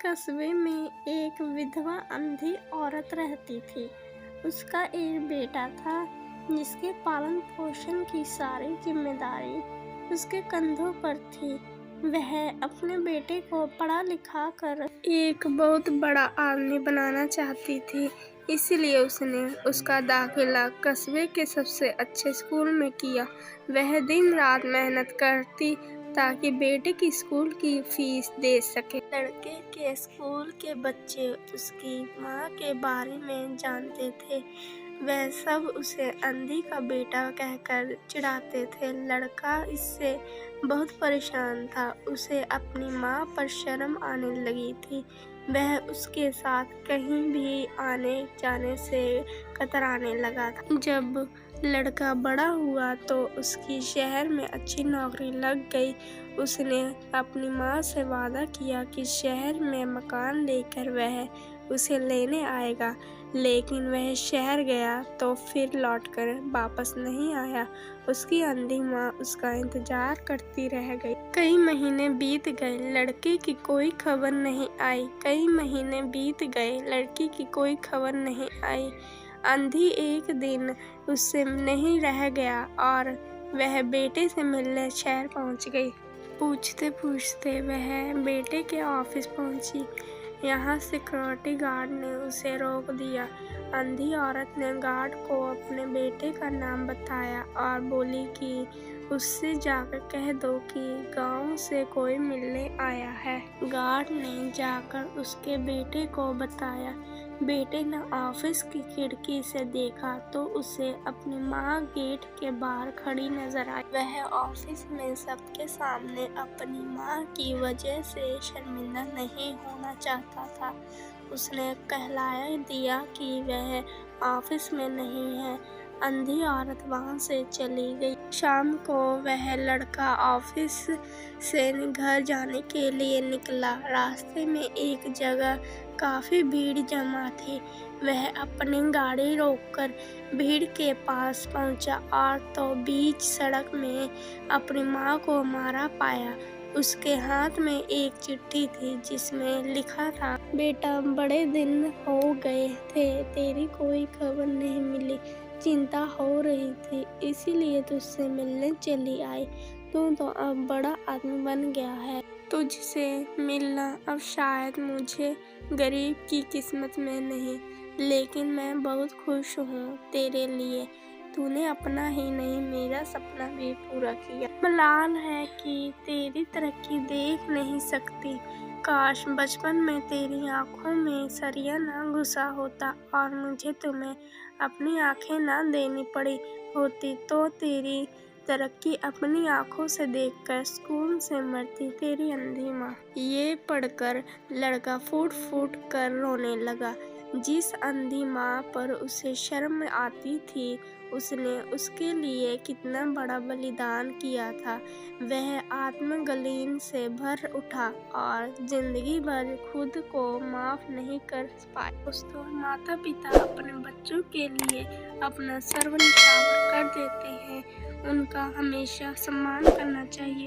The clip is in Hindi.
कस्बे में एक विधवा अंधी औरत रहती थी। उसका एक बेटा था जिसके पालन पोषण की सारी जिम्मेदारी उसके कंधों पर थी। वह अपने बेटे को पढ़ा लिखा कर एक बहुत बड़ा आदमी बनाना चाहती थी, इसलिए उसने उसका दाखिला कस्बे के सबसे अच्छे स्कूल में किया। वह दिन रात मेहनत करती ताकि बेटे की स्कूल की फीस दे सके। लड़के के स्कूल के बच्चे उसकी माँ के बारे में जानते थे। वह सब उसे अंधी का बेटा कहकर चिढ़ाते थे। लड़का इससे बहुत परेशान था। उसे अपनी माँ पर शर्म आने लगी थी। वह उसके साथ कहीं भी आने जाने से कतराने लगा था। जब लड़का बड़ा हुआ तो उसकी शहर में अच्छी नौकरी लग गई। उसने अपनी माँ से वादा किया कि शहर में मकान लेकर वह उसे लेने आएगा, लेकिन वह शहर गया तो फिर लौटकर वापस नहीं आया। उसकी अंधी माँ उसका इंतजार करती रह गई। कई महीने बीत गए, लड़के की कोई खबर नहीं आई। कई महीने बीत गए, लड़की की कोई खबर नहीं आई। अंधी एक दिन उससे नहीं रह गया और वह बेटे से मिलने शहर पहुंच गई। पूछते पूछते वह बेटे के ऑफिस पहुंची। यहाँ सिक्योरिटी गार्ड ने उसे रोक दिया। अंधी औरत ने गार्ड को अपने बेटे का नाम बताया और बोली कि उससे जाकर कह दो कि गांव से कोई मिलने आया है। गार्ड ने जाकर उसके बेटे को बताया। बेटे ने ऑफिस की खिड़की से देखा तो उसे अपनी माँ गेट के बाहर खड़ी नजर आई। वह ऑफिस में सबके सामने अपनी माँ की वजह से शर्मिंदा नहीं होना चाहता था। उसने कहला दिया कि वह ऑफिस में नहीं है। अंधी औरत वहां से चली गई। शाम को वह लड़का ऑफिस से घर जाने के लिए निकला। रास्ते में एक जगह काफी भीड़ जमा थी। वह अपनी गाड़ी रोककर भीड़ के पास पहुंचा और तो बीच सड़क में अपनी माँ को मारा पाया। उसके हाथ में एक चिट्ठी थी जिसमें लिखा था, बेटा बड़े दिन हो गए थे, तेरी कोई खबर नहीं मिली। चिंता हो रही थी, इसीलिए तुझसे मिलने चली आई। तू तो अब बड़ा आदमी बन गया है। तुझसे मिलना अब शायद मुझे गरीब की किस्मत में नहीं, लेकिन मैं बहुत खुश हूँ तेरे लिए। तूने अपना ही नहीं मेरा सपना भी पूरा किया। मलाल है कि तेरी तरक्की देख नहीं सकती। काश बचपन में तेरी आंखों में सरिया ना घुसा होता और मुझे तुम्हें अपनी आंखें ना देनी पड़ी होती तो तेरी तरक्की अपनी आंखों से देखकर सुकून से मरती, तेरी अंधी माँ। ये पढ़कर लड़का फूट फूट कर रोने लगा। जिस अंधी माँ पर उसे शर्म आती थी, उसने उसके लिए कितना बड़ा बलिदान किया था। वह आत्मग्लानि से भर उठा और जिंदगी भर खुद को माफ नहीं कर पाए। दोस्तों, माता पिता अपने बच्चों के लिए अपना सर्व न्यौछावर कर देते हैं। उनका हमेशा सम्मान करना चाहिए।